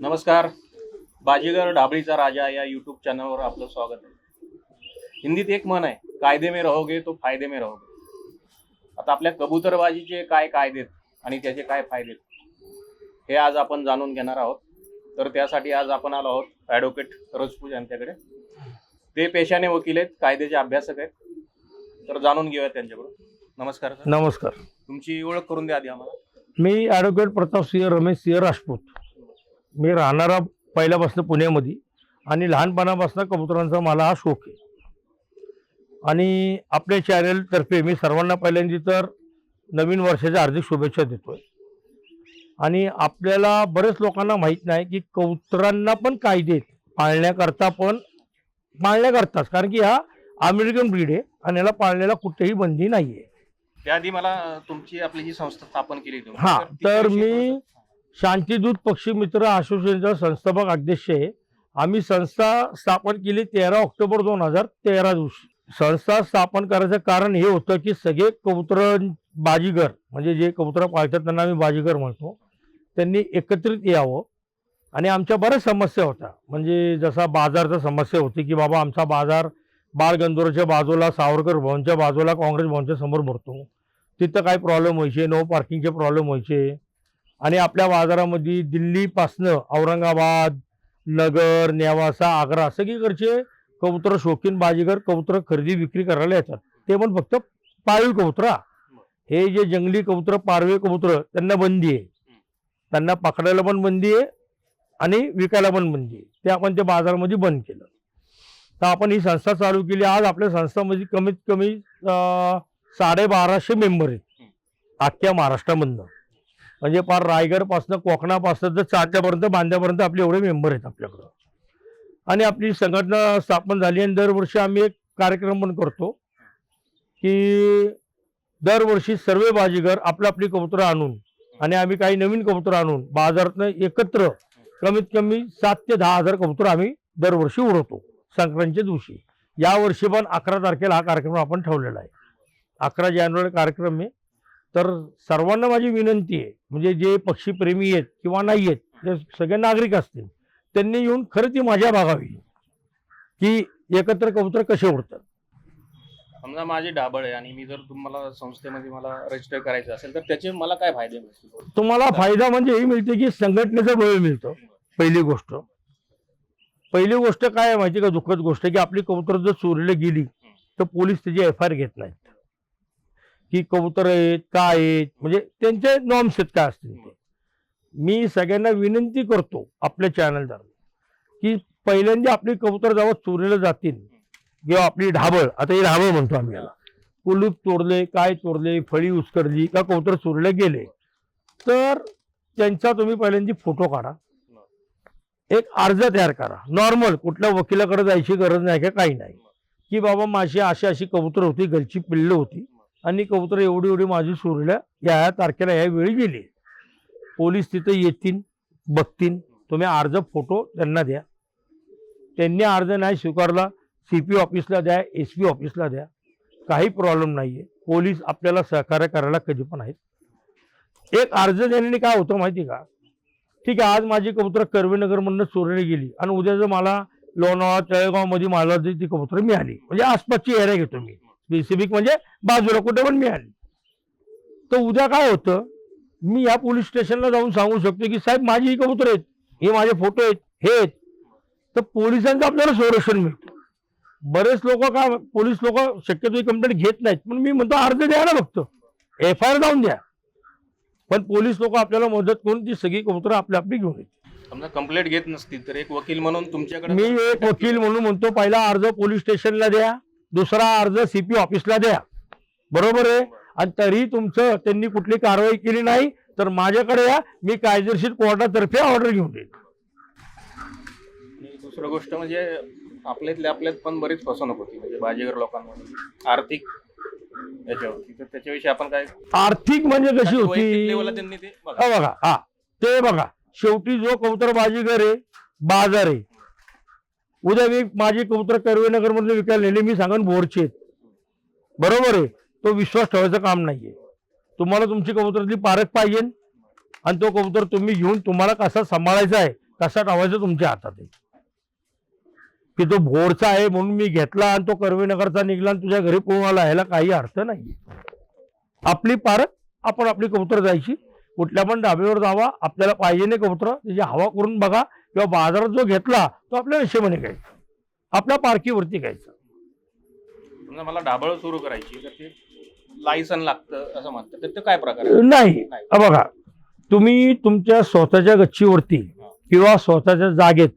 नमस्कार. बाजीगर ढाबळीचा राजा या यूट्यूब चॅनलवर आपलं स्वागत आहे. हिंदीत एक म्हण आहे, कायदे में रहोगे तो फायदे में रहोगे. आता आपल्या कबूतरबाजीचे काय कायदे आणि त्याचे काय फायदे हे आज आपण जाणून घेणार आहोत. तर त्यासाठी आज आपण आलो आहोत ॲडव्होकेट रजपूत यांच्याकडे. ते पेशाने वकील आहेत, कायद्याचे अभ्यासक आहेत. तर जाणून घेऊया त्यांच्याकडून. नमस्कार सर. नमस्कार. तुमची ओळख करून द्या आधी आम्हाला. मी ॲडव्होकेट प्रताप सिंह रमेश सिंह राजपूत. मी राहणारा पहिल्यापासून पुण्यामध्ये आणि लहानपणापासून कबुतरांचा मला हा शौक आहे. आणि आपल्या चॅनलतर्फे मी सर्वांना पहिल्यांदा तर नवीन वर्षाच्या हार्दिक शुभेच्छा देतोय. आणि आपल्याला बरेच लोकांना माहीत नाही की कबुतरांना पण कायदे पाळण्याकरताच, कारण की हा अमेरिकन ब्रीड आहे आणि याला पाळण्याला कुठेही बंदी नाही आहे. त्याआधी मला तुमची आपली जी संस्था स्थापन केली तुम्ही, हां, ती तर विषयी थोडंसं- मी शांतिदूत पक्षी मित्र असोसिएशनचा संस्थापक अध्यक्ष आहे. आम्ही संस्था स्थापन केली 13 ऑक्टोबर 2013 दिवशी. संस्था स्थापन करायचं कारण हे होतं की सगळे कबूतर बाजीगर, म्हणजे जे कबूतर पाळतात त्यांना आम्ही बाजीगर म्हणतो, त्यांनी एकत्रित यावं. आणि आमच्या बऱ्याच समस्या होत्या, म्हणजे जसा बाजारचा समस्या होती की बाबा आमचा बाजार बाळगंधर्वच्या बाजूला, सावरकर भवनच्या बाजूला, काँग्रेस भवनच्या समोर भरतो, तिथं काही प्रॉब्लेम व्हायचे, नो पार्किंगचे प्रॉब्लेम व्हायचे. आणि आपल्या बाजारामध्ये दिल्लीपासनं औरंगाबाद, नगर, नेवासा, आग्रा सगळीकडचे कबूतर शौकीन बाजीगर कबूतर खरेदी विक्री करायला येतात. ते पण फक्त पाळीव कबूतरा. हे जे जंगली कबूतर, पारवे कबूतर, त्यांना बंदी आहे. त्यांना पकडायला पण बंदी आहे आणि विकायला पण बंदी आहे. ते आपण त्या बाजारामध्ये बंद केलं. तर आपण ही संस्था चालू केली. आज आपल्या संस्थामध्ये कमीत कमी 1250 मेंबर आहेत अख्ख्या महाराष्ट्रामधनं. म्हणजे पार रायगडपासनं, कोकणापासनं तर चाट्यापर्यंत, बांद्यापर्यंत आपले एवढे मेंबर आहेत आपल्याकडं. आणि आपली संघटना स्थापन झाली आणि दरवर्षी आम्ही एक कार्यक्रम पण करतो की दरवर्षी सर्व बाजीगर आपली कबुतरं आणून आणि आम्ही काही नवीन कबुतरं आणून बाजारातनं एकत्र कमीत कमी 7 ते 10 हजार कबुतरं आम्ही दरवर्षी उडवतो संक्रांतीच्या दिवशी. यावर्षी पण 11 तारखेला हा कार्यक्रम आपण ठेवलेला आहे. 11 जानेवारी कार्यक्रम आहे. तर सर्वांना माझी विनंती आहे, म्हणजे जे पक्षीप्रेमी आहेत किंवा नाही आहेत, जे सगळे नागरिक असतील, त्यांनी येऊन खरं ती मजा बघावी की एकत्र कबूतर कसे उडतात. समजा माझी ढाबळ आहे आणि मी जर तुम्हाला संस्थेमध्ये मला रजिस्टर करायचं असेल तर त्याचे मला काय फायदे मिळतील? तुम्हाला फायदा म्हणजे ही मिळते की संघटनेचा बळ मिळतो. पहिली गोष्ट काय आहे माहिती का, दुःखद गोष्ट आहे की आपली कबूतर जर चोरीला गेली तर पोलीस त्याची FIR घेत नाहीत की कबूतर आहेत काय आहेत, म्हणजे त्यांचे नॉर्म्स आहेत काय असतील ते. मी सगळ्यांना विनंती करतो आपल्या चॅनलद्वारे की पहिल्यांदा आपली कबूतर जेव्हा चोरीला जातील किंवा आपली ढाबळ, आता ही ढाबळ म्हणतो आम्ही याला, कुलूप तोडले, काय तोडले, फळी उचकरली का कबूतर चोरीला गेले, तर त्यांचा तुम्ही पहिल्यांदा फोटो काढा, एक अर्ज तयार करा. नॉर्मल कुठल्या वकिलाकडे जायची गरज नाही का, काही नाही, की बाबा माझी अशी कबूतर होती, गलची पिल्लं होती आणि कबूतर एवढी माझी चोरीला या तारखेला या वेळी गेली. पोलीस तिथे येतील, बघतील. तुम्ही अर्ज फोटो त्यांना द्या. त्यांनी अर्ज नाही स्वीकारला, CP ऑफिसला द्या, SP ऑफिसला द्या, काही प्रॉब्लेम नाही आहे. पोलीस आपल्याला सहकार्य करायला कधी पण आहेत. एक अर्ज देण्याने काय होतं माहिती का, ठीक आहे आज माझी कबूतर कर्वेनगरमधनं चोरीला गेली आणि उद्या जर मला लोणावळा, तळेगावमध्ये मला ती कबूतर मिळाली, म्हणजे आसपासची एरिया घेतो मी, स्पेसिफिक म्हणजे बाजूला कुठे पण मिळाली, तर उद्या काय होतं, मी या पोलीस स्टेशनला जाऊन सांगू शकतो की साहेब माझी ही कबूतर आहेत, हे माझे फोटो आहेत, हे आहेत. तर पोलिसांचं आपल्याला संरक्षण मिळतं. बरेच लोक पोलीस लोक शक्यतो कंप्लेंट घेत नाहीत, पण मी म्हणतो अर्ज द्या ना, फक्त FIR जाऊन द्या. पण पोलीस लोक आपल्याला मदत करून ती सगळी कबूतर आपली घेऊन येते. समजा कंप्लेंट घेत नसतील तर एक वकील म्हणून तुमच्याकडे मी एक वकील म्हणून म्हणतो, पहिला अर्ज पोलीस स्टेशनला द्या, दुसरा अर्ज CP ऑफिसला द्या, बरोबर आहे. आणि तरी तुमचं त्यांनी कुठली कारवाई केली नाही तर माझ्याकडे या, मी कायदेशीर कोर्टातर्फे ऑर्डर घेऊन येईल. दुसरं गोष्ट म्हणजे आपल्यात पण बरीच फसवणूक होती, म्हणजे बाजीगर लोकांमध्ये आर्थिक याच्यावरती. तर त्याच्याविषयी आपण काय, आर्थिक म्हणजे कशी होती त्यांनी ते बघा. बघा, हा ते बघा, शेवटी जो कबूतर बाजीगर आहे, बाजार आहे. उद्या मी माझी कबूतर कर्वेनगर मध्ये विकायला नेली, मी सांगन बोरचे आहेत, बरोबर आहे. तो विश्वास ठेवायचं काम नाहीये. तुम्हाला तुमची कबुतरातली पारख पाहिजे आणि तो कबूतर तुम्ही घेऊन तुम्हाला कसा सांभाळायचा आहे कसा ठेवायचा तुमच्या हातात आहे. की तो भोरचा आहे म्हणून मी घेतला आणि तो कर्वेनगरचा निघला आणि तुझ्या घरी पळून आला, ह्याला काही अर्थ नाही. आपली पारख आपण आपली कबूतर जायची, कुठल्या पण ढाब्यावर जावा, आपल्याला पाहिजे नाही कबूतर त्याची हवा करून बघा, किंवा बाजारात जो घेतला तो आपल्या हिशोबाने घ्यायचा, आपल्या पारखीवरती घ्यायचा. समजा मला ढाबळ सुरू करायची तर ते लायसन लागतं असं म्हणतात, तर ते काय प्रकार आहे? नाही, बघा, तुम्ही तुमच्या स्वतःच्या गच्चीवरती किंवा स्वतःच्या जागेत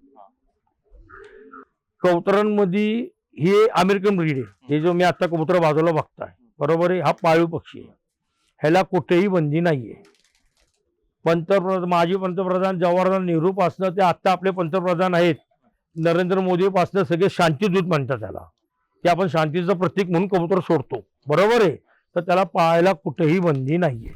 कबुतरांमध्ये हे अमेरिकन ब्रीड आहे, हे जो मी आता कबूतर बाजूला बघताय, बरोबर आहे, हा पाळीव पक्षी आहे, ह्याला कुठेही बंदी नाहीये. माजी पंतप्रधान जवाहरलाल नेहरू पासनं ते आता आपले पंतप्रधान आहेत नरेंद्र मोदी पासनं सगळे शांतीदूत म्हणतात त्याला, की आपण शांतीचं प्रतीक म्हणून कबूतर सोडतो, बरोबर आहे. तर त्याला पाळायला कुठेही बंदी नाहीये.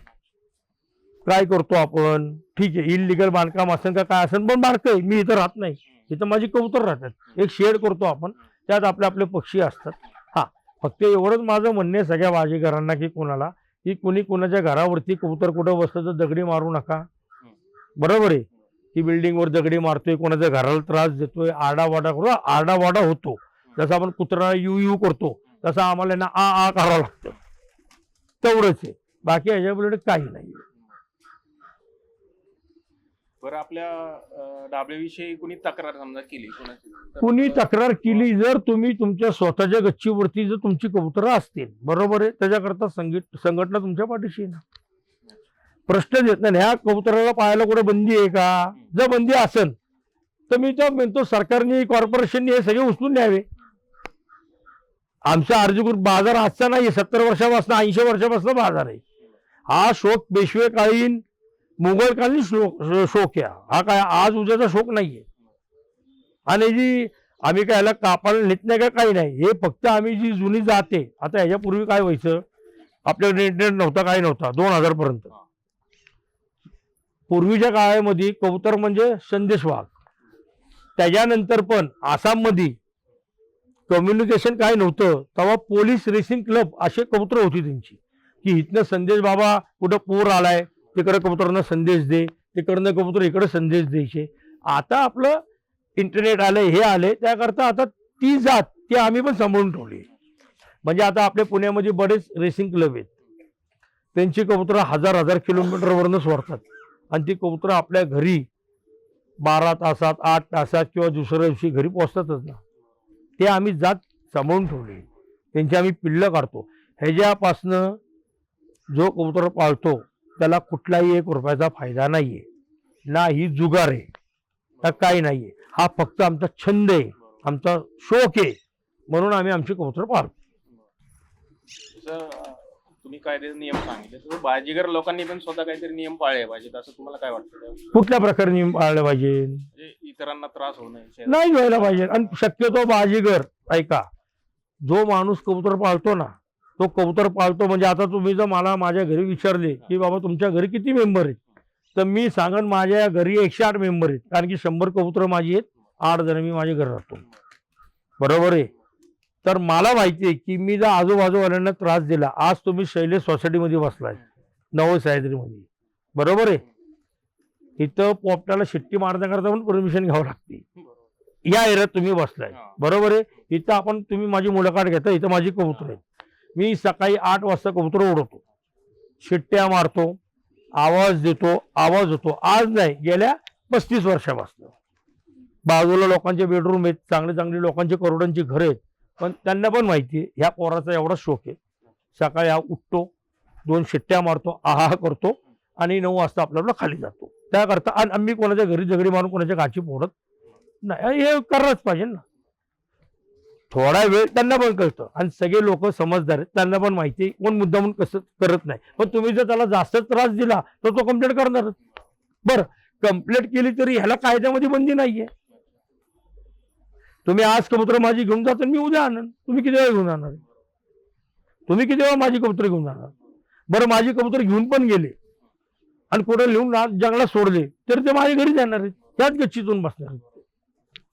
काय करतो आपण, ठीक आहे, इलिगल बांधकाम असेल का काय असेल, पण बारकं मी इथं राहत नाही, इथं माझी कबूतर राहतात, एक शेड करतो आपण, त्यात आपले आपले पक्षी असतात. हा, फक्त एवढंच माझं म्हणणं आहे सगळ्या बाजीगरांना की कोणाला, की कोणी कोणाच्या घरावरती कबूतर कुठं बसलं तर दगडी मारू नका, बरोबर आहे. की बिल्डिंगवर दगडी मारतोय, कोणाच्या घराला त्रास देतोय, आरडावाडा करू, आरडावाडा होतो, जसं आपण कुत्रा यू यू करतो तसं आम्हाला ना आ करावं लागतं, तेवढंच आहे, बाकी ह्याच्या उलट काही नाही. बरं, आपल्या ढाबळीविषयी कुणी तक्रार समजा केली कोणाची, कुणी तक्रार केली, जर तुम्ही तुमच्या स्वतःच्या गच्चीवरती जर तुमची कबुतरं असतील, बरोबर आहे, त्याच्याकरता संघटना तुमच्या पाठीशी आहे ना, प्रश्न येत नाही. ह्या कबुतराला पाहायला कुठे बंदी आहे का? जर बंदी असेल तर मी तर म्हणतो सरकारने, कॉर्पोरेशनने हे सगळे उचलून न्यावे. आमचा अर्जुन बाजार आजचा नाही, 70 वर्षापासून 80 वर्षापासून बाजार आहे. हा शोक पेशवेकालीन मुघलकालीन शोक आहे, हा काय आज उद्याचा शोक नाहीये. आणि जी आम्ही काय याला कापायला नेत नाही का काही नाही, हे फक्त आम्ही जी जुनी जाते, आता ह्याच्यापूर्वी काय व्हायचं, आपल्याकडे इंटरनेट नव्हता, काय नव्हता, 2000 पर्यंत. पूर्वीच्या काळामध्ये कबूतर म्हणजे संदेशवाहक, त्याच्यानंतर पण आसाममध्ये कम्युनिकेशन काय नव्हतं, तेव्हा पोलीस रेसिंग क्लब असे कबूतर होती त्यांची, की इथनं संदेश बाबा कुठं पूर आलाय तिकडे कबुतरांना संदेश दे, तिकडनं कबूतर इकडे संदेश द्यायचे. आता आपलं इंटरनेट आलंय, हे आलंय, त्याकरता आता ती जात ती आम्ही पण सांभाळून ठेवली. म्हणजे आता आपल्या पुण्यामध्ये बरेच रेसिंग क्लब आहेत, त्यांची कबुतरं 1000 किलोमीटरवरनं सोडतात आणि ती कबुतरं आपल्या घरी 12 तासात 8 तासात किंवा दुसऱ्या दिवशी घरी पोहोचतातच ना. ते आम्ही जात सांभाळून ठेवली, त्यांची आम्ही पिल्लं काढतो. ह्याच्यापासनं जो कबूतर पाळतो त्याला कुठलाही 1 रुपयाचा फायदा नाहीये, ना ही जुगार आहे, तर काही नाहीये. हा फक्त आमचा छंद आहे, आमचा शौक आहे, म्हणून आम्ही आमची कबूतर पाळतो. तुम्ही कायदे नियम सांगितले, तर बाजीगर लोकांनी पण स्वतः काहीतरी नियम पाळले पाहिजेत असं तुम्हाला काय वाटतं? कुठल्या प्रकारे नियम पाळले पाहिजे? म्हणजे इतरांना त्रास होऊ नये, नाही व्हायला पाहिजे. आणि शक्यतो बाजीगर, ऐका, जो माणूस कबूतर पाळतो ना, तो कबूतर पाळतो म्हणजे, आता तुम्ही जर मला माझ्या घरी विचारले की बाबा तुमच्या घरी किती मेंबर आहेत, तर मी सांगन माझ्या घरी 108 मेंबर आहेत, कारण की 100 कबूतर माझी आहेत, 8 जण मी माझ्या घरी राहतो, बरोबर आहे. तर मला माहिती आहे की मी जर आजूबाजूवाल्यांना त्रास दिला, आज तुम्ही शैलेश सोसायटीमध्ये बसलाय नवं सह्याद्रीमध्ये, बरोबर आहे, इथं पोपटाला शिट्टी मारण्याकरता पण परमिशन घ्यावं लागते. या एरियात तुम्ही बसलाय, बरोबर आहे, इथं आपण तुम्ही माझी मुलाखत घेता, इथं माझी कबूतर आहेत, मी सकाळी 8 वाजता कबूतर उडवतो, शिट्ट्या मारतो, आवाज देतो, आवाज होतो. आज नाही, गेल्या 35 वर्षापासून. बाजूला लोकांचे बेडरूम आहेत, चांगले चांगले लोकांचे करोडांची घर आहेत, पण त्यांना पण माहिती आहे ह्या पोराचा एवढा शौक आहे. सकाळी उठतो, 2 शिट्ट्या मारतो, आहा करतो आणि 9 वाजता आपल्याला खाली जातो. त्याकरता आम्ही कोणाच्या घरी दगडी मारून कोणाच्या गाची फोडत नाही, हे करायलाच पाहिजे ना. थोडा वेळ त्यांना पण कळतं आणि सगळे लोक समजदार आहेत, त्यांना पण माहिती कोण मुद्दामून कसं करत नाही. पण तुम्ही जर त्याला जास्त त्रास दिला तर तो कंप्लेंट करणारच. बरं, कंप्लेंट केली तरी ह्याला कायद्यामध्ये बंदी नाहीये. तुम्ही आज कबूतर माझी घेऊन जाता, मी उद्या आणन, तुम्ही किती वेळा घेऊन जाणार? तुम्ही किती वेळा माझी कबूतर घेऊन जाणार? बरं, माझी कबूतर घेऊन पण गेले आणि कुठे लिहून जंगलात सोडले तर ते माझ्या घरी जाणार आहेत, त्याच गच्चीतून बसणार आहेत.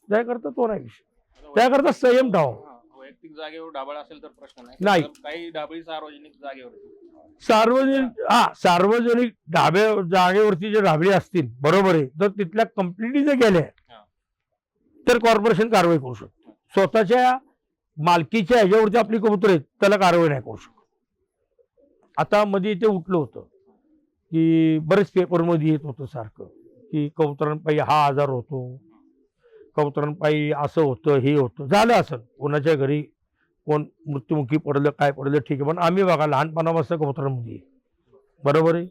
त्याकरता तो नाही विषय, त्याकरता संयम ठेवा. वैयक्तिक जागेवर डाबळ असेल तर प्रश्न नाही. काही डाबळी सार्वजनिक जागेवर सार्वजनिक जागेवरती जे ढाबळे असतील, बरोबर आहे, तर तिथल्या कंप्लेंटी जर गेल्या तर कॉर्पोरेशन कारवाई करू शकतो. स्वतःच्या मालकीच्या ह्याच्यावरती आपली कबूतर आहेत त्याला कारवाई नाही करू शकत. आता मध्ये इथे उठलं होतं की बरेच पेपरमध्ये येत होतं सारखं की कबुतरांपायी हा आजार होतो, कबुतरांपायी असं होतं, हे होतं. झालं असं कोणाच्या घरी कोण मृत्युमुखी पडलं, काय पडलं, ठीक आहे, पण आम्ही बघा लहानपणापासून कबुतरांमध्ये आहे. बरोबर आहे.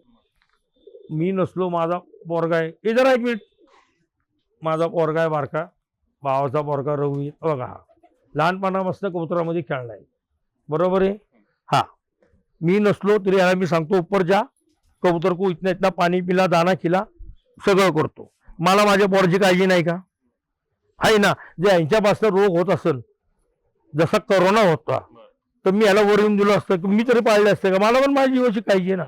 मी नसलो, माझा पोरगा आहे, हे जरा एक मिनिट, माझा पोरगा आहे बारका, भावाचा पोरगा रवी, बघा हा लहानपणापासून कबुतरामध्ये खेळलाय. बरोबर आहे. हा, मी नसलो तरी याला मी सांगतो ऊपर जा, कबूतर को इतना इतना पाणी पिला, दाना खिला, सगळं करतो. मला माझ्या पोराची काळजी नाही का? आहे ना. जे यांच्यापासून रोग होत असेल, जसा करोना होता, तर मी याला वर येऊन दिलं असतं की मी तरी पाळले असते का? मला पण माझ्या जीवाची काळजी आहे ना.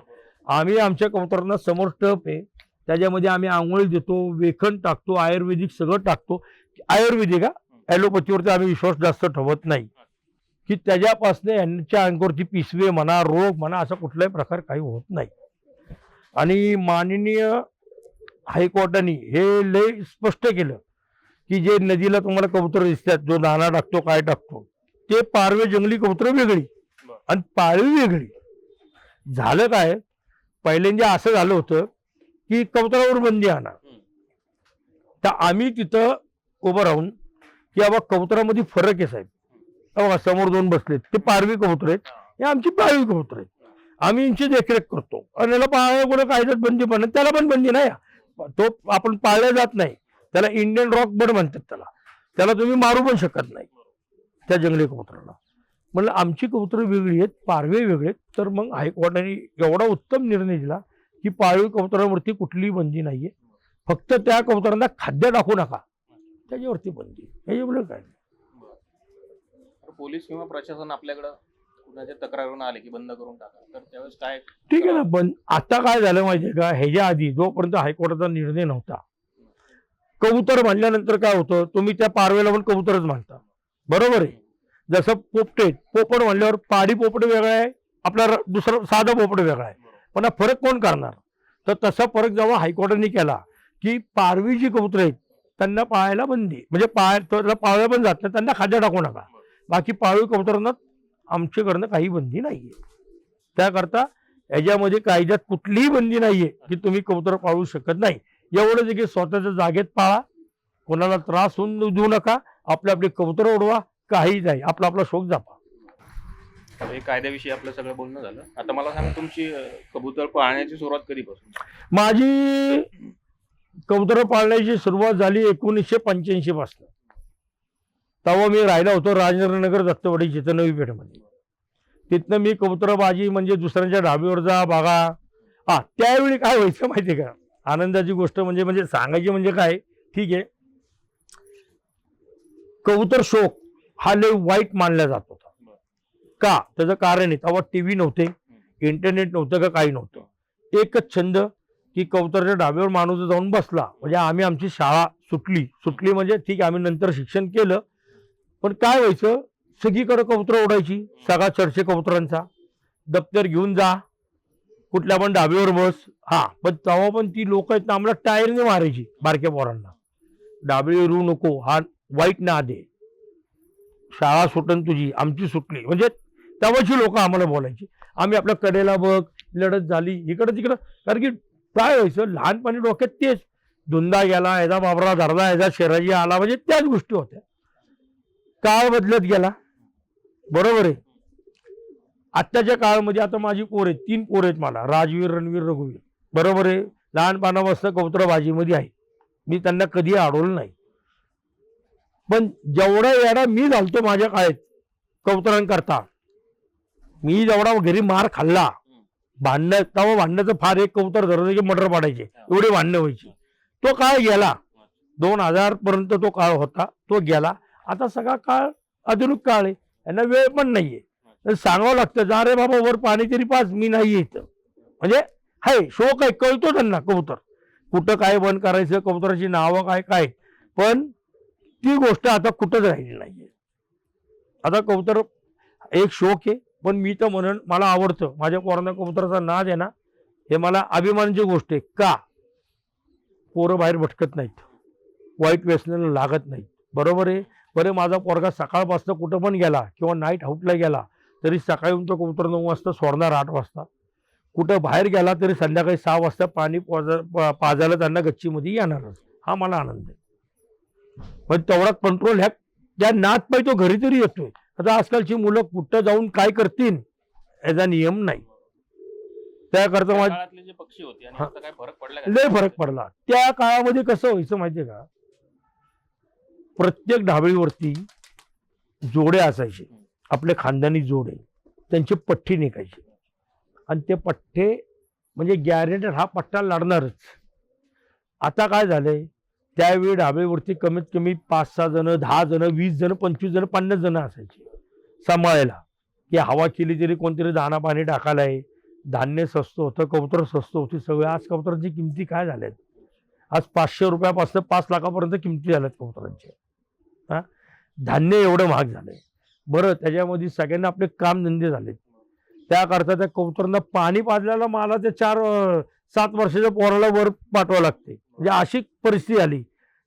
आम्ही आमच्या कबुतरांना समोर टप आहे, त्याच्यामध्ये आम्ही आंघोळ देतो, वेखण टाकतो, आयुर्वेदिक सगळं टाकतो. आयुर्वेदिक, ॲलोपॅथीवरती आम्ही विश्वास जास्त ठेवत नाही की त्याच्यापासून यांच्या अंगावरती पिसवे म्हणा, रोग म्हणा, असा कुठलाही प्रकार काही होत नाही. आणि माननीय हायकोर्टाने हे लय स्पष्ट केलं की जे नदीला तुम्हाला कबूतर दिसतात, जो दाना टाकतो, काय टाकतो, ते पारवे जंगली कबूतर वेगळी आणि पाळीव वेगळी. झालं काय, पहिल्यांदा असं झालं होतं की कबुतरावर बंदी आणा, तर आम्ही तिथं उभं राहून की बाबा कबुतरामध्ये फरक आहे साहेब, बघा समोर दोन बसलेत, ते पारवी कबूतर आहेत, हे आमची पाळीव कबूतर आहेत, आम्ही यांची देखरेख करतो. आणि याला पाळायला कुठं कायद्यात बंदी पण, त्याला पण बंदी नाही, तो आपण पाळल्या जात नाही. त्याला इंडियन रॉक बर्ड म्हणतात, त्याला तुम्ही मारू पण शकत नाही त्या जंगली कबुतराला. म्हणलं आमची कबुतर वेगळी आहेत, पारवे वेगळे आहेत. तर मग हायकोर्टाने एवढा उत्तम निर्णय दिला की पाळीव कबुतरावरती कुठलीही बंदी नाहीये, फक्त त्या कबुतरांना खाद्य टाकू नका, त्याच्यावरती बंदी. हे काय पोलीस किंवा प्रशासन आपल्याकडे कुणाच्या तक्रारून आले की बंद करून टाका, तर त्यावेळेस काय? ठीक आहे ना. बंद आता काय झालं माहितीये का, ह्याच्या आधी जोपर्यंत हायकोर्टाचा निर्णय नव्हता, कबूतर म्हणल्यानंतर काय होतं, तुम्ही त्या पारवेला पण कबूतरच म्हणता. बरोबर आहे. जसं पोपटे, पोपट म्हणल्यावर पाडी पोपट वेगळा आहे, आपला दुसरं साधा पोपट वेगळा आहे, पण हा फरक कोण करणार? तर तसा फरक जेव्हा हायकोर्टाने केला की पारवी जी कबूतर आहेत त्यांना पाळायला बंदी, म्हणजे पाळल्या पण जात नाही, त्यांना खाद्य टाकू नका, बाकी पाळीव कबुतरांना आमच्याकडनं काही बंदी नाहीये. त्याकरता याच्यामध्ये कायद्यात कुठलीही बंदी नाहीये की तुम्ही कबूतर पाळू शकत नाही. एवढंच आहे की स्वतःच्या जागेत पाळा, कोणाला त्रास होऊन देऊ नका, आपले कबूतर उडवा, काही नाही, आपला आपला शोक जापा. हे कायद्याविषयी आपलं सगळं बोलणं झालं. आता मला सांग, तुमची कबूतर पाळण्याची सुरुवात कधीपासून? माझी कबूतर पाळण्याची सुरुवात झाली 1985 पासून. तेव्हा मी राहिला होतो राजेंद्रनगर दत्तवाडी जिथं नवी पेठमध्ये. तिथनं मी कबुतरबाजी म्हणजे दुसऱ्यांच्या ढाबीवर जा बघा. त्यावेळी काय व्हायचं माहितीये का, आनंदाची गोष्ट म्हणजे सांगायची म्हणजे काय, ठीक आहे, कबूतर शौक हा लय वाईट मानला जात होता. का? त्याचं कारण आहे, तेव्हा टीव्ही नव्हते, इंटरनेट नव्हतं, का काही नव्हतं. एकच छंद की कबुतरच्या ढाब्यावर माणूस जाऊन बसला म्हणजे आमची शाळा सुटली म्हणजे ठीक आहे, आम्ही नंतर शिक्षण केलं, पण काय व्हायचं, सगळीकडे कबुतर उडायची, सगळा चर्चे कबुतरांचा, दप्तर घेऊन जा, कुठल्या पण ढाब्यावर बस. पण तेव्हा पण ती लोक आहेत ना, आम्हाला टायरने मारायची, बारक्या पोरांना, ढाबळीवर येऊ नको, हा वाईट नाद आहे, शाळा सुटन तुझी, आमची सुटली, म्हणजे तेव्हाची लोक आम्हाला बोलायची. आम्ही आपल्या कडेला बघ, लढत झाली इकडं तिकडं, कारण की काय व्हायचं, लहानपणी डोक्यात तेच, धुंदा गेला, याचा बाबरा धरला, याचा शेराजी आला, म्हणजे त्याच गोष्टी होत्या. काळ बदलत गेला, बरोबर आहे. आत्ताच्या काळामध्ये आता माझी पोर आहेत, 3 पोर आहेत मला, राजवीर, रणवीर, रघुवीर, बरोबर आहे. लहानपणापासून कबुतरबाजीमध्ये आहे, मी त्यांना कधी अडवलं नाही. पण जेवढा येडा मी झालतो माझ्या काळात कबुतरांकरता, मी जेवढा घरी मार खाल्ला, भांडणं, तेव्हा भांडण्याचं फार, एक कबूतर धरलं की मटर पाडायचे, एवढे भांडणं व्हायची. तो काळ गेला, 2000 पर्यंत तो काळ होता, तो गेला. आता सगळा काळ आधुनिक काळ आहे, यांना वेळ पण नाहीये, सांगावं लागतं, जा रे बाबा वर पाणी तरी पाच, मी नाही येत, म्हणजे हाय शोक आहे, कळतो त्यांना कबूतर कुठं काय बंद करायचं, कबुतराची नावं काय काय, पण ती गोष्ट आता कुठंच राहिली नाहीये. आता कबूतर एक शौक आहे, पण मी तर म्हणून मला आवडतं, माझ्या पोरांना कबुतराचा नाद आहे ना, हे मला अभिमानाची गोष्ट आहे. का पोरं बाहेर भटकत नाहीत, वाईट व्यसनाला लागत नाहीत, बरोबर आहे. बरं माझा पोरगा सकाळपासून कुठं पण गेला किंवा नाईट आउटला गेला तरी सकाळी तो कबूतर 9 वाजता सोडणार, 8 वाजता. कुठं बाहेर गेला तरी संध्याकाळी 6 वाजता पाणी पाजायला त्यांना गच्चीमध्ये येणारच. हा मला आनंद आहे. पण तेवढा कंट्रोल ह्या त्या नाद पाहिजे तो घरी तरी येतोय. आता आजकालची मुलं कुठं जाऊन काय करतील याचा नियम नाही. त्याकरता त्या माझ्या काळातले जे पक्षी होते आणि आता काय फरक पडला का? लय फरक पडला. त्या काळामध्ये कसं व्हायचं माहितीये का, प्रत्येक ढाबळीवरती जोडे असायचे, आपले खानदानी जोडे, त्यांची पठ्ठी निघायची आणि ते पठ्ठे म्हणजे गॅरेंटेड हा पट्टा लढणारच. आता काय झालंय, त्यावेळी ढाबळीवरती कमीत कमी 5-6 जण, 10 जण, 20 जण, 25 जण, 50 जण असायचे सांभाळायला. की हवा केली तरी कोणतरी दाणा पाणी टाकायला आहे, धान्य स्वस्त होतं, कबूतर स्वस्त होती सगळं. आज कबुतरांची किमती काय झाल्यात, आज 500 रुपयापासून 5 लाखापर्यंत किमती झाल्यात कबुतरांच्या. हा, धान्य एवढं महाग झालंय. बरं त्याच्यामध्ये सगळ्यांना आपले कामधंदे झालेत. त्याकरता त्या कबुतरांना पाणी पाजल्याला मला ते 4-7 वर्षाच्या पोराला वर पाठवावं लागते. म्हणजे अशी परिस्थिती आली.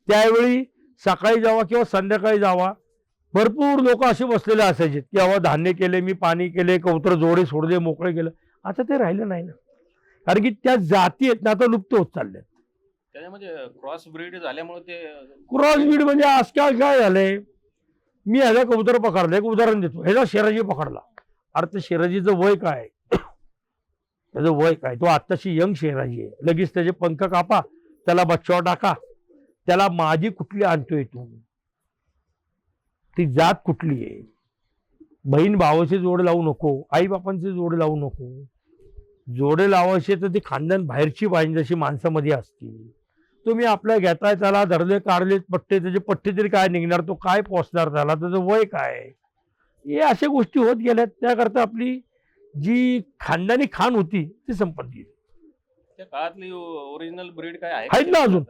त्यावेळी सकाळी जावा किंवा संध्याकाळी जावा, भरपूर लोक असे बसलेले असायचे की बाबा धान्य केले, मी पाणी केले, कबूतर जोडे सोडले, मोकळे केलं. आता ते राहिलं नाही ना, कारण की त्या जाती आहेत ना आता लुप्त होत चालल्यात. त्याच्यामध्ये क्रॉस ब्रीड झाल्यामुळे ते क्रॉस ब्रीड म्हणजे आजकाल काय झालंय, मी ह्याला कबूतर पकडलं, एक उदाहरण देतो. ह्याचा शेराजी पकडला, अरे ते शेराजीचं वय काय, त्याचं वय काय, तो आत्ताशी यंग शेराजी आहे. लगेच त्याचे पंख कापा, त्याला बच्चावर टाका, त्याला माझी कुठली आणतोय तू, ती जात कुठली आहे. बहीण भावाचे जोडे लावू नको, आई बापांचे जोडे लावू नको. जोडे लावायचे तर ती खानदान बाहेरची पाहिजे जशी माणसामध्ये असती. तुम्ही आपल्या घेताय, त्याला धरले काढले पट्टे, त्याचे पट्टे तरी काय निघणार, तो काय पोचणार, त्याला त्याचं वय काय, हे अशा गोष्टी होत गेल्यात. त्याकरता आपली जी खानदानी खाण होती ती संपत गेली. त्या काळातली ओरिजिनल ब्रीड काय आहे आहेत ना अजून,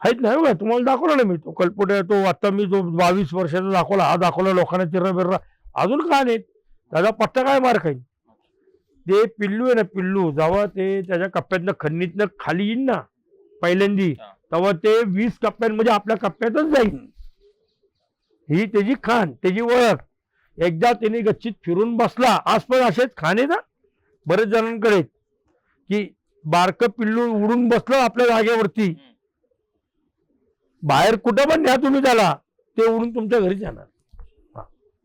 आहेत ना. बघा तुम्हाला दाखवला ना मी तो कल्पोट्या, तो आता मी जो 22 वर्षाचा दाखवला, हा दाखवला लोकांना चिर्रा बिर्रा, अजून का नाही त्याचा पट्टा काय मार खाईल. ते पिल्लू आहे ना, पिल्लू जेव्हा ते त्याच्या कप्प्यातनं खन्नीतनं खाली येईल ना पहिल्यांदी, तेव्हा ते 20 कप्प्यांमध्ये आपल्या कप्प्यातच जाईल. ही त्याची खाण, त्याची ओळख. एकदा त्याने गच्चीत फिरून बसला, आज पण असेच खाणे ना बरेच जणांकडे की बारकं पिल्लू उडून बसलं आपल्या जागेवरती, बाहेर कुठं पण न्या तुम्ही त्याला, ते उडून तुमच्या घरी जाणार.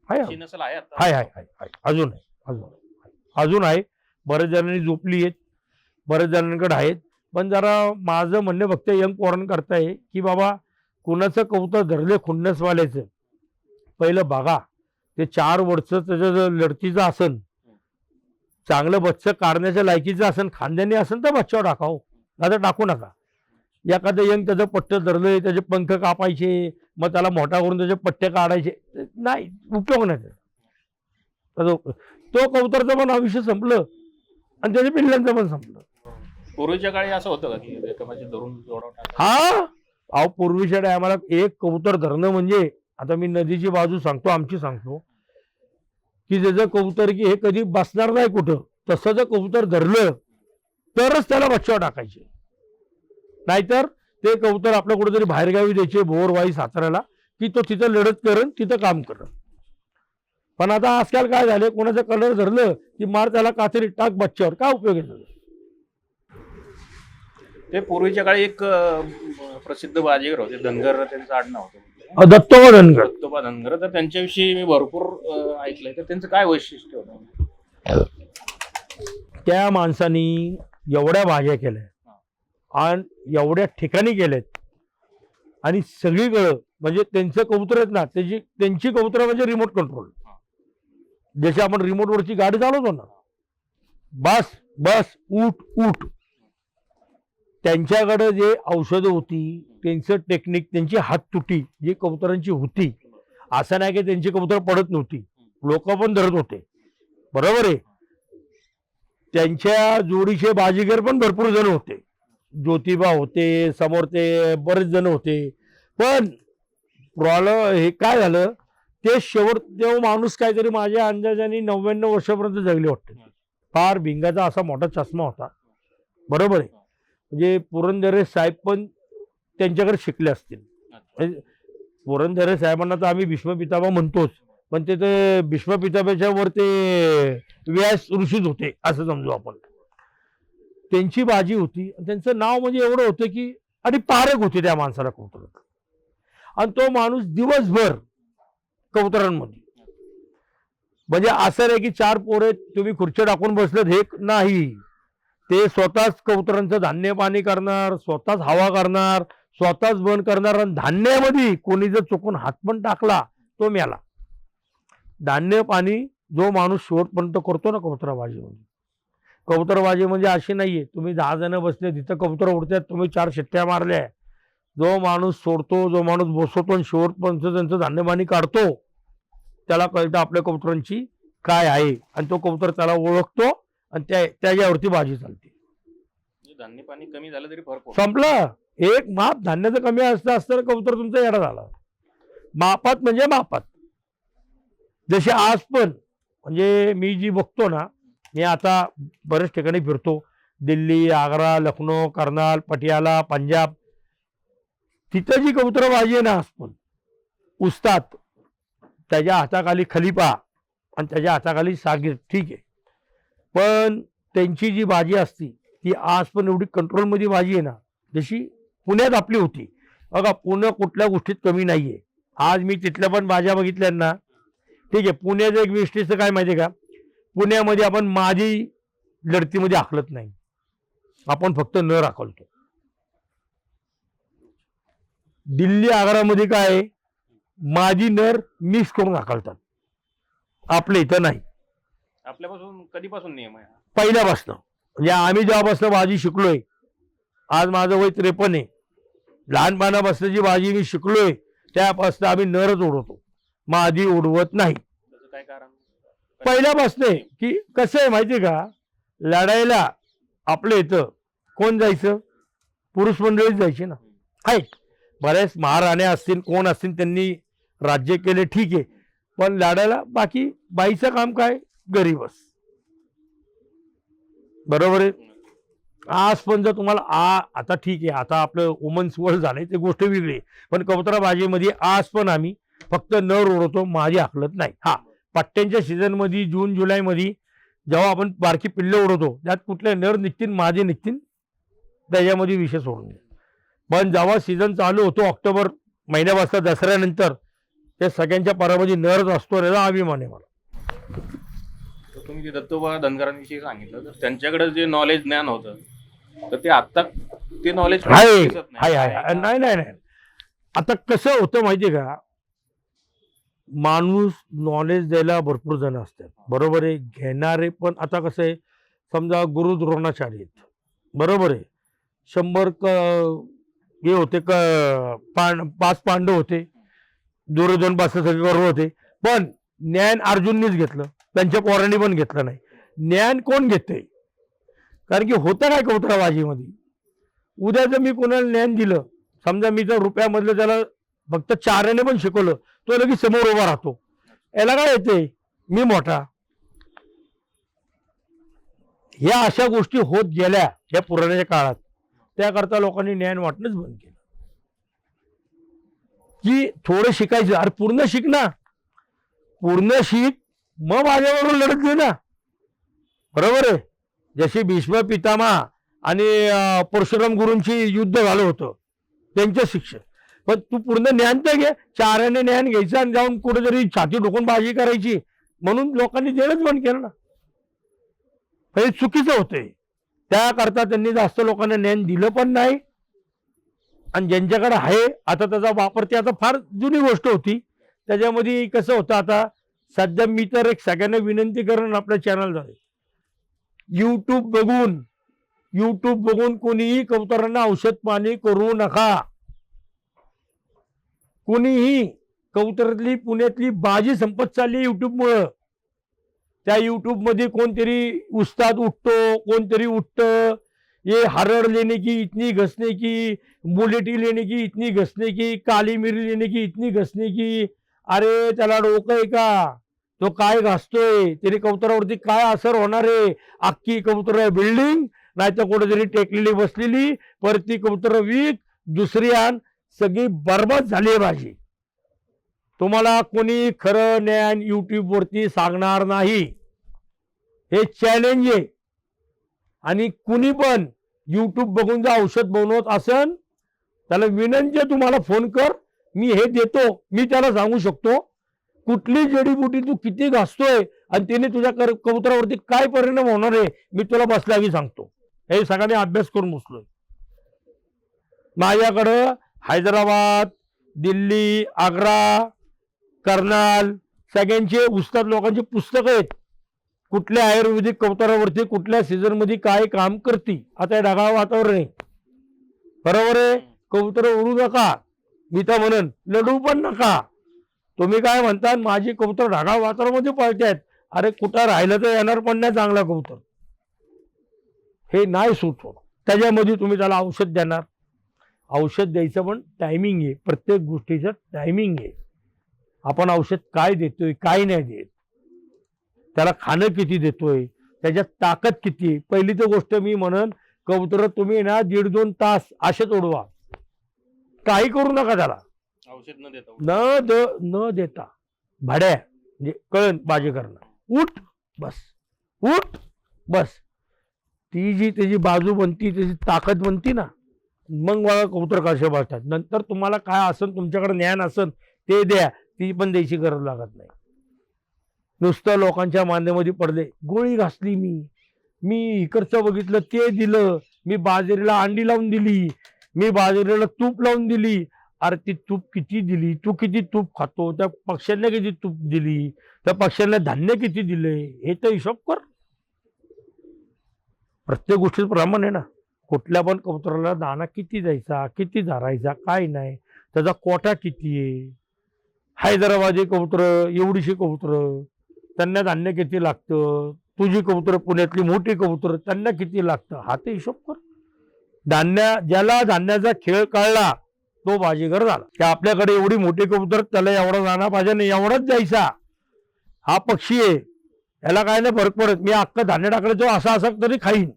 हाय अशी नसल आहे आता? हाय हाय हाय हाय अजून आहे, अजून आहे. बरेच जणांनी झोपली आहेत, बरेच जणांकडे आहेत. पण जरा माझं म्हणणं फक्त यंग पोरण करताय की बाबा कुणाचं कबूतर धरले खुन्नसवाल्याचं, पहिलं बघा ते 4 वर्ष त्याचं जर लढतीचं असन, चांगलं बच्चं काढण्याच्या लायकीचं असन, खांद्याने असेल तर बच्चावर टाकावं, आता टाकू नका. एखादं यंग त्याचं पट्टे धरले, त्याचे पंख कापायचे, मग त्याला मोठा करून त्याचे पट्टे काढायचे, नाही उपयोग नाही त्याचा. तो कबूतरचं पण आयुष्य संपलं आणि त्याच्या पिल्लांचं पण संपलं. पूर्वीच्या काळी असं होतं का की एकमेकांचे धरून जोडा टाकायचे? हा अहो, पूर्वीच्या टायमाला एक कबूतर धरणं म्हणजे, आता मी नदीची बाजू सांगतो, आमची सांगतो की ज्याचं कबूतर की हे कधी बसणार नाही कुठं, तसं जर कबूतर धरलं तरच त्याला बच्चावर टाकायचे. नाहीतर ते कबूतर आपल्या कुठेतरी बाहेरगावी द्यायचे, भोरवाई साताऱ्याला, की तो तिथं लढत करण, तिथं काम करण. पण आता आजकाल काय झालं, कोणाचं कलर धरलं की मार त्याला कातरी, टाक बच्चावर, काय उपयोग आहे. ते पूर्वीच्या काळी एक प्रसिद्ध बाजीगर होते धनगर, त्यांचं आडनाव होतं दत्तोबा धनगर. दत्तोबा धनगर. तर त्यांच्याविषयी मी भरपूर ऐकलंय. तर त्यांचं काय वैशिष्ट्य होतं? त्या माणसानी एवढ्या भाज्या केल्या आणि एवढ्या ठिकाणी गेलेत आणि सगळीकडं, म्हणजे त्यांचं कबूतर आहेत ना, त्यांची कबूतर म्हणजे रिमोट कंट्रोल. जशी आपण रिमोटवरची गाडी चालवतो ना, बस बस उठ उठ, त्यांच्याकडे जे औषधं होती, त्यांचं टेक्निक, त्यांची हाततुटी जी कबुतरांची होती, असं नाही की त्यांची कबूतर पडत नव्हती, लोक पण धरत होते, बरोबर आहे. त्यांच्या जोडीचे बाजीगर पण भरपूर जण होते, ज्योतिबा होते, समोर ते बरेच जण होते. पण प्रॉब्लेम हे काय झालं, ते शेवट तो माणूस काहीतरी माझ्या अंदाजाने 99 वर्षापर्यंत जगले वाटते. फार भिंगाचा असा मोठा चष्मा होता. बरोबर आहे. म्हणजे पुरंदरे साहेब पण त्यांच्याकडे शिकले असतील. म्हणजे पुरंदरे साहेबांना तर आम्ही भीष्म पितामह म्हणतोच, पण ते भीष्म पितामहाच्या वर ते व्यास ऋषीच होते असं समजू आपण. त्यांची बाजी होती. त्यांचं नाव म्हणजे एवढं होतं की आणि पारक होते त्या माणसाला कबुतरात. आणि तो माणूस दिवसभर कबुतरांमध्ये, म्हणजे असं नाही की 4 पोरे तुम्ही खुर्ची टाकून बसलेत हे नाही. ते स्वतःच कबुतरांचं धान्य पाणी करणार, स्वतःच हवा करणार, स्वतःच बंद करणार. आणि धान्यामध्ये कोणी जर चुकून हात पण टाकला तो मेला. धान्य पाणी जो माणूस शेवटपर्यंत करतो ना कबुतरबाजीमध्ये. कबुतरबाजी म्हणजे अशी नाहीये तुम्ही 10 जण बसले तिथं कबुतर उडतात, तुम्ही 4 शिट्ट्या मारल्या. जो माणूस सोडतो, जो माणूस बसवतो आणि शेवटपर्यंत त्यांचं धान्य पाणी काढतो, त्याला कळतं आपल्या कबुतरांची काय आहे. आणि तो कबूतर त्याला ओळखतो आणि त्याच्यावरती बाजी चालते. धान्य पाणी कमी झालं तरी फरक पडतो. संपलं. एक माप धान्याचं कमी असतं कबूतर तुमचा येडा झाला. मापात म्हणजे मापात. जसे आज पण म्हणजे मी जी बघतो ना, मी आता बरेच ठिकाणी फिरतो, दिल्ली, आग्रा, लखनौ, कर्नाल, पटियाला, पंजाब. तिथं जी कबूतरबाजी आहे ना आज पण, उस्ताद त्याच्या हाताखाली खलिफा आणि त्याच्या हाताखाली सागीर, ठीक आहे. पण त्यांची जी बाजी असती ती आज पण एवढी कंट्रोलमध्ये बाजी आहे ना, जशी पुण्यात आपली होती. बघा पुणे कुठल्या गोष्टीत कमी नाहीये. आज मी तिथल्या पण बाजा बघितल्या ना, ठीक आहे. पुण्याचं एक विशेषतेचं काय माहिती आहे का, पुण्यामध्ये आपण मादी लढतीमध्ये हाकलत नाही, आपण फक्त नर हाकलतो. दिल्ली, आग्रामध्ये काय आहे, मादी नर मिक्स करून हाकलतात. आपल्या इथं नाही. आपल्यापासून कधीपासून नियम आहे? पहिल्यापासून. म्हणजे आम्ही जेव्हापासून बाजी शिकलोय, आज माझं वय 53 आहे. लहानपणापासून जी बाजी मी शिकलोय त्यापासून आम्ही नरच उडवतो, मादी उडवत नाही. काय कारण? पहिल्यापासून की कसं आहे माहिती का, लढायला आपल्या इथं कोण जायचं, पुरुष मंडळीच जायची ना. आहे बऱ्याच महाराण्या असतील, कोण असतील, त्यांनी राज्य केले, ठीक आहे. पण लढायला बाकी बाईचं काम काय, घरी बस. बरोबर आहे. आज पण जर तुम्हाला आता ठीक आहे, आता आपलं वुमन्स वर्ल्ड झालंय ते गोष्ट वेगळी आहे. पण कबुतरबाजीमध्ये आज पण आम्ही फक्त नर उडवतो, मादी हाकलत नाही. हा, पट्ट्यांच्या सीझनमध्ये जून जुलैमध्ये जेव्हा आपण बारकी पिल्ले उडवतो त्यात कुठले नर निघतील मादी निघतील त्याच्यामध्ये विषय सोडून द्या. पण जेव्हा सीझन चालू होतो ऑक्टोबर महिन्यापासून दसऱ्यानंतर, त्या सगळ्यांच्या परामध्ये नरच असतो, याचा अभिमान आहे मला. तुम्ही जे दत्तोबा धनगरांविषयी सांगितलं, तर त्यांच्याकडे जे नॉलेज ज्ञान होतं, तर ते आता ते नॉलेज नाही. आता कसं होतं माहितीये का, माणूस नॉलेज द्यायला भरपूर जण असतात, बरोबर आहे. घेणारे पण आता कसं आहे, समजा गुरु द्रोणाचार्य आहेत, बरोबर आहे. 100 हे होते, 5 पांडव होते, दुर्योधन पासून सगळे कौरव होते. पण ज्ञान अर्जुननीच घेतलं, त्यांच्या पोरांनी पण घेतलं नाही. ज्ञान कोण घेते, कारण की होतं काय कबुतरबाजीमध्ये, उद्या जर मी कोणाला ज्ञान दिलं, समजा मी जर रुपयामधलं त्याला फक्त 4 पण शिकवलं, तो लगेच समोर उभा राहतो, याला काय येते, मी मोठा. या अशा गोष्टी होत गेल्या या पुराणाच्या काळात. त्याकरता लोकांनी ज्ञान वाटणंच बंद केलं, की थोडं शिकायचं. अरे पूर्ण शिक ना, पूर्ण शिक, मग माझ्याबरोबर लढत घे ना, बरोबर आहे. जशी भीष्म पितामह आणि परशुराम गुरूंची युद्ध झालं होतं, त्यांचं शिक्षण. पण तू पूर्ण ज्ञान तर घे. 4 ज्ञान घ्यायचं आणि जाऊन कुठेतरी छाती ठोकून बाजी करायची, म्हणून लोकांनी देणंच बंद केलं ना. हे चुकीचं होतंय. त्याकरता त्यांनी जास्त लोकांना ज्ञान दिलं पण नाही. आणि ज्यांच्याकडे आहे आता त्याचा वापर, ते आता फार जुनी गोष्ट होती. त्याच्यामध्ये कसं होतं, आता सध्या मी तर एक सगळ्यांना विनंती करेन, आपल्या चॅनल झाले, यूट्यूब बघून कोणीही कबुतरांना औषध पाणी करू नका. कोणीही कबुतरातली पुण्यातली बाजी संपत चालली युट्यूबमुळं. त्या युट्यूबमध्ये कोणतरी उस्ताद उठतो, कोणतरी उठतं, ये हरड़ लेने की इतनी घसने की, बुलेटी लेने की इतनी घसने की, काली मिरी लेने की इतनी घसने की, अरे त्याला डोकं आहे का? तो काय घासतोय? त्याने कबुतरावरती काय असर होणार आहे? अख्खी कबुतर बिल्डिंग, नाही तर कुठेतरी टेकलेली बसलेली, परत ती कबुतर विक, दुसरी आण, सगळी बरबाद झाली आहे भाजी. तुम्हाला कोणी खरं ज्ञान युट्यूब वरती सांगणार नाही. हे चॅलेंज आहे. आणि कुणी पण युट्यूब बघून जर औषध बनवत असन, त्याला विनंती आहे, तुम्हाला फोन कर, मी हे देतो. मी त्याला सांगू शकतो कुठली जडीबुटी तू किती घासतोय आणि त्याने तुझ्या कबुतरावरती काय परिणाम होणार आहे, मी तुला बसल्यागी सांगतो. हे सगळ्यांनी अभ्यास करून बसलोय. माझ्याकडं हैदराबाद, दिल्ली, आग्रा, कर्नाल सगळ्यांचे उस्ताद लोकांची पुस्तकं आहेत. कुठल्या आयुर्वेदिक कबुतरावरती कुठल्या सीझन मध्ये काय काम करते. आता हे ढगाळ वातावरण आहे, बरोबर आहे. कबुतर उडू नका, मी तर म्हणन लढू पण नका. तुम्ही काय म्हणता, माझी कबुतर ढगाळ वातावरणामध्ये पळतायत. अरे कुठं राहिलं तर येणार पण नाही चांगला कबूतर. हे नाही सूट होत. त्याच्यामध्ये तुम्ही त्याला औषध देणार. औषध द्यायचं पण टायमिंग आहे. प्रत्येक गोष्टीचं टायमिंग आहे. आपण औषध काय देतोय, काय नाही देत, त्याला खाणं किती देतोय, त्याच्यात ताकद किती आहे. पहिली तर गोष्ट मी म्हणन, कबूतर तुम्ही ना 1.5-2 तास असेच उडवा, काही करू नका त्याला. औषध न देता भाड्या म्हणजे कळण बाजी करणं. उठ बस, उठ बस. ती जी त्याची बाजू बनती, त्याची ताकद बनती ना, मग बघा कबूतर कसे बसतात. नंतर तुम्हाला काय असन, तुमच्याकडे ज्ञान असन ते द्या, ती पण द्यायची गरज लागत नाही. नुसतं लोकांच्या मांद्यामध्ये पडले, गोळी घासली, मी इकडचं बघितलं ते दिलं, मी बाजरीला अंडी लावून दिली, मी बाजरीला तूप लावून दिली. अरे ती तूप किती दिली, तू किती तूप खातो, त्या पक्ष्यांना किती तूप दिली, त्या पक्ष्यांना धान्य किती दिले, हे तर हिशोब कर. प्रत्येक गोष्टीत प्रमाण आहे ना. कुठल्या पण कबुतराला दाना किती द्यायचा, किती धरायचा, काय नाही, त्याचा कोटा किती आहे. हैदराबादी कबूतर, एवढीशी कबूतर, त्यांना धान्य किती लागतं. तुझी कबूतर पुण्यातली मोठी कबूतर, त्यांना किती लागतं, हा ते हिशोब कर. ज्याला धान्याचा खेळ कळला तो बाजीगर झाला. की आपल्याकडे एवढी मोठी कबूतर, त्याला एवढा दाना पाहिजे नाही, एवढाच द्यायचा. हा पक्षी आहे, याला काय नाही फरक पडत. मी अख्खं धान्य टाकलं तो असा तरी खाईन,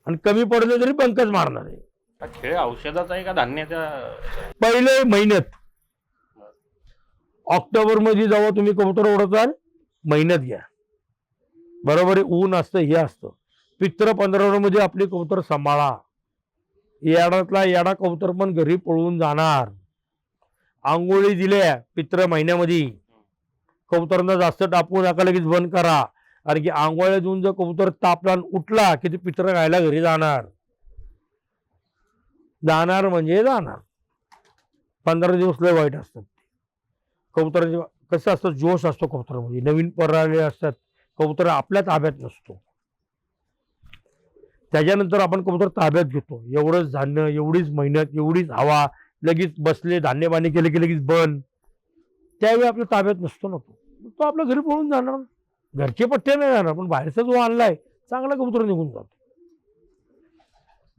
आणि कमी पडलं तरी पंकज मारणार आहे. हा खेळ औषधाचा आहे का धान्याच्या? पहिले महिन्यात ऑक्टोबर मध्ये जेव्हा तुम्ही कबूतर उडवताल, महिन्यात घ्या, बरोबर आहे. ऊन असतं, हे असतं. पित्र 15 मध्ये आपली कबूतर सांभाळा. येडातला येडा कबूतर पण घरी पळून जाणार. आंघोळी दिल्या पित्र महिन्यामध्ये, कबुतरांना जास्त टापू नका, लगेच बंद करा. कारण की आंघोळ्या देऊन जर कबूतर तापला उठला की ते पित्र खायला घरी जाणार. जाणार म्हणजे जाणार. 15 दिवस लय वाईट असतात. कबुतरांचे कसं असतं, जोश असतो कबुतरामध्ये, नवीन पराले असतात. कबूतर आपल्या ताब्यात नसतो. त्याच्यानंतर आपण कबूतर ताब्यात घेतो. एवढंच धान्य, एवढीच मेहनत, एवढीच हवा, लगेच बसले धान्य पाणी केले की लगेच बंद. त्यावेळी आपल्या ताब्यात नसतो ना तो आपल्या घरी पळून जाणार. घरचे पट्टे नाही जाणार, पण बाहेरचा जो आणलाय चांगला कबूतर निघून जातो.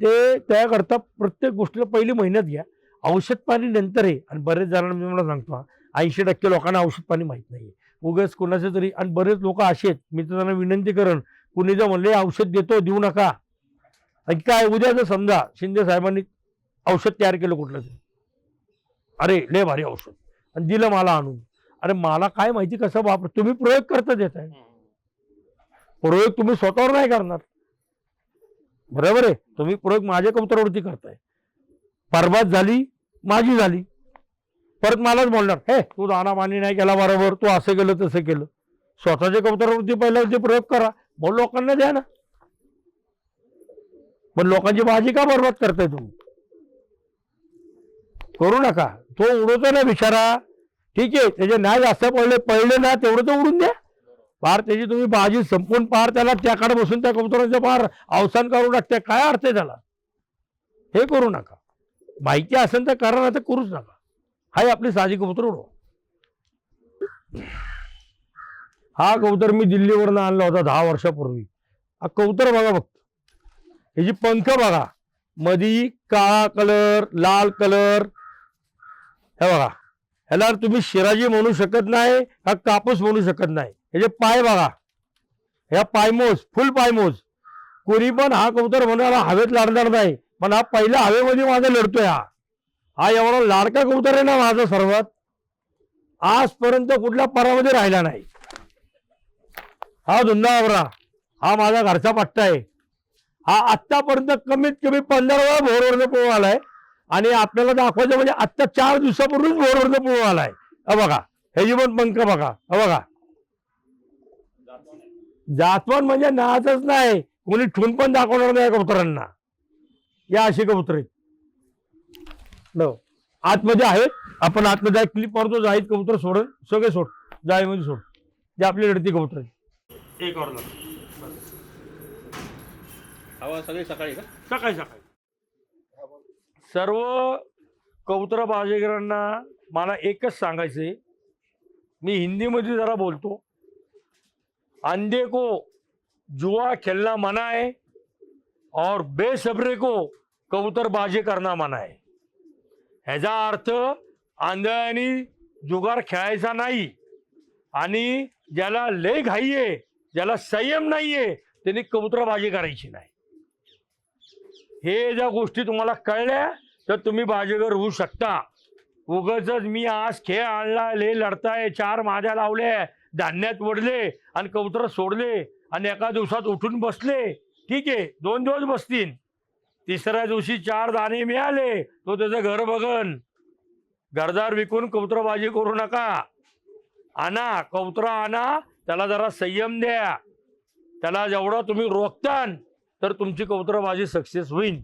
ते त्याकरता प्रत्येक गोष्टीला पहिली मेहनत घ्या. औषध पाणी नंतर आहे. आणि बरेच जणांना मी मला सांगतो, 80% लोकांना औषध पाणी माहित नाही. उगाच कोणाचे तरी, आणि बरेच लोक असे आहेत, मी तर त्यांना विनंती करण, कुणी जर म्हणले औषध देतो, देऊ नका. आणि काय उद्या जर समजा शिंदे साहेबांनी औषध तयार केलं कुठलं तरी, अरे लय भारी औषध, आणि दिलं मला आणून, अरे मला काय माहिती कसं वापर. तुम्ही प्रयोग करता देत आहे, प्रयोग तुम्ही स्वतःवर नाही करणार, बरोबर आहे. तुम्ही प्रयोग माझ्या कबुतरावरती करताय. बरबाद झाली माझी झाली, परत मलाच बोलणार, हे तू दाना पाणी नाही केला बरोबर, तू असं केलं तसं केलं. स्वतःच्या कबुतरावरती पहिल्यावरती प्रयोग करा, मग लोकांना द्या ना. पण लोकांची भाजी का बरबाद करताय तुम्ही? करू नका. तो उडवतो ना बिचारा, ठीक आहे, त्याचे नाही जास्त पडले ना, तेवढं तर उडून द्या. पार त्याची तुम्ही भाजी संपून पार त्याला त्याकडे बसून त्या कबुतराचं पार अवसान करून टाकते, काय अर्थ आहे त्याला? हे करू नका. माहिती असेल तर करा, ना तर करूच नका. हाय आपली साधी कबूतर उडव. हा कबूतर मी दिल्लीवरनं आणला होता 10 वर्षापूर्वी. हा कबूतर बघा फक्त, ह्याची पंख बघा, मधी काळा कलर, लाल कलर, हे बघा, ह्याला तुम्ही शिराजी म्हणू शकत नाही, हा कापूस म्हणू शकत नाही. ह्याचे पाय बघा, ह्या पायमोज, फुल पायमोज. कोणी पण हा कबूतर म्हणाला हवेत लाडणार नाही, पण हा पहिल्या हवेमध्ये माझा लढतोय. हा एवढा लाडका कबूतर आहे ना माझा, सर्वात आजपर्यंत कुठल्या परामध्ये राहिला नाही. हा धुंदावरा, हा माझा घरचा पट्टा आहे. हा आत्तापर्यंत कमीत कमी 15 वेळा भोरवरनं पळून आलाय आणि आपल्याला दाखवायचं म्हणजे आत्ता 4 दिवसापूर्वीच भोरवरनं पळून आलाय. बघा ह्याची पण पंख बघा, बघा. जातवन म्हणजे नाचच नाही, कोणी ठेवून पण दाखवणार नाही कबुतरांना. या अशी कबूतर आहेत. आतमध्ये आहेत, आपण आतमध्ये क्लिप मारतो. जाईत कबूतर सोडून सगळे सोड, जाळीमध्ये सोड. जे आपली लढती कबूतर आहेत. एक ऑर्डर हवा सगळी सकाळी का? सकाळी सकाळी. सर्व कबूतर बाजीगरांना मला एकच सांगायचंय, मी हिंदीमध्ये जरा बोलतो. अंधे को जुआ खेलना मना है और बेसब्रे को कबूतरबाजी करना मना है. ह्याचा अर्थ आंधळ्यानी जुगार खेळायचा नाही आणि ज्याला लय घाई आहे, ज्याला संयम नाहीये, त्यांनी कबूतरबाजी करायची नाही. हे ज्या गोष्टी तुम्हाला कळल्या तर तुम्ही बाजीगर होऊ शकता. उगाचच मी आज खेळ आणला, ले लढताय, 4 माझ्या लावले, धान्यात वडले आणि कबूतर सोडले आणि एका दिवसात उठून बसले, ठीक आहे, 2 दिवस बसतील. तिसऱ्या दिवशी 4 दाणे मिळाले, तो त्याचं घर बघन. घरदार विकून कबूतरबाजी करू नका. आणा कबूतर, आणा, त्याला जरा संयम द्या. त्याला जेवढं तुम्ही रोखतान तर तुमची कबूतरबाजी सक्सेस होईल.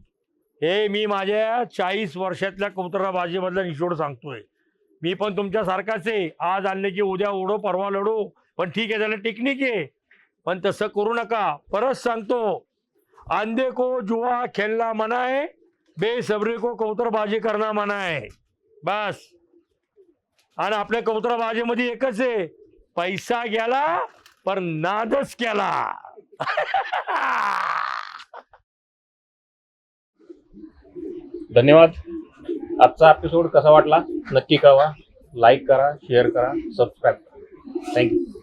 हे मी माझ्या 40 वर्षातल्या कबूतरबाजीमधला निशोड सांगतोय. मी पण तुमच्यासारखाच आहे. आज आणले की उद्या उडो, परवा लढो, पण ठीक आहे, त्याला टेक्निक आहे, पण तसं करू नका. परत सांगतो, अंधे को जुआ खेलना मना है, बेसब्री को कबूतरबाजी करना मना है. बस. आणि आपल्या कबूतरबाजीमध्ये एकच आहे, पैसा गेला पण नादच केला. धन्यवाद. आजचा एपिसोड कसा वाटला नक्की कळवा. लाईक करा, शेअर करा, सबस्क्राईब करा. थँक्यू.